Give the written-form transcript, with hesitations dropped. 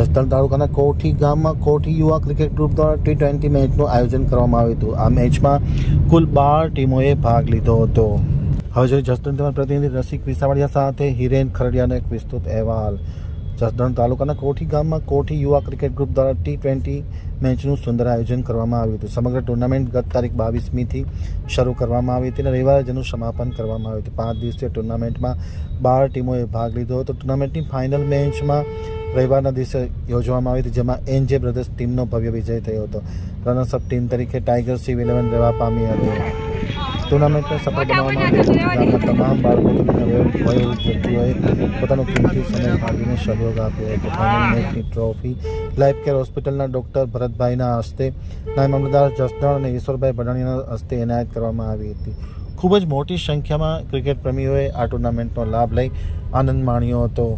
જસદણ તાલુકાના કોઠી ગામમાં કોઠી યુવા ક્રિકેટ ગ્રુપ દ્વારા T20 મેચનું આયોજન કરવામાં આવ્યું હતું. આ મેચમાં કુલ 12 ટીમોએ ભાગ લીધો હતો. હવે જોઈએ જસદણ તેના પ્રતિનિધિ રસિક વિસાવડિયા સાથે હિરેન ખરડિયાનો એક વિસ્તૃત અહેવાલ. જસદણ તાલુકાના કોઠી ગામમાં કોઠી યુવા ક્રિકેટ ગ્રુપ દ્વારા T20 મેચનું સુંદર આયોજન કરવામાં આવ્યું હતું. સમગ્ર ટુર્નામેન્ટ ગત તારીખ 22મીથી શરૂ કરવામાં આવી હતી અને રવિવારે જેનું સમાપન કરવામાં આવ્યું હતું. 5 દિવસીય ટુર્નામેન્ટમાં 12 ટીમોએ ભાગ લીધો હતો. ટુર્નામેન્ટની ફાઇનલ મેચમાં રવિવારના દિવસે યોજવામાં આવી હતી, જેમાં NJ બ્રધર્સ ટીમનો ભવ્ય વિજય થયો હતો. રનર્સઅપ ટીમ તરીકે ટાઈગર્સ C11 રહેવા પામી હતી. ટુર્નામેન્ટને સફળ બનાવવા માટે ગામના તમામ બાળકો અને વયોવૃદ્ધ વ્યક્તિઓએ પોતાનો કિંમતી સમય ફાળવીને સહયોગ આપ્યો હતો. ફાઇનલ મેચની ટ્રોફી લાઈફ કેર હોસ્પિટલના ડૉક્ટર ભરતભાઈના હસ્તે, નાયબ મામલતદાર જસદણ અને ઈશ્વરભાઈ ભડાણીના હસ્તે એનાયત કરવામાં આવી હતી. ખૂબ જ મોટી સંખ્યામાં ક્રિકેટ પ્રેમીઓએ આ ટુર્નામેન્ટનો લાભ લઈ આનંદ માણ્યો હતો.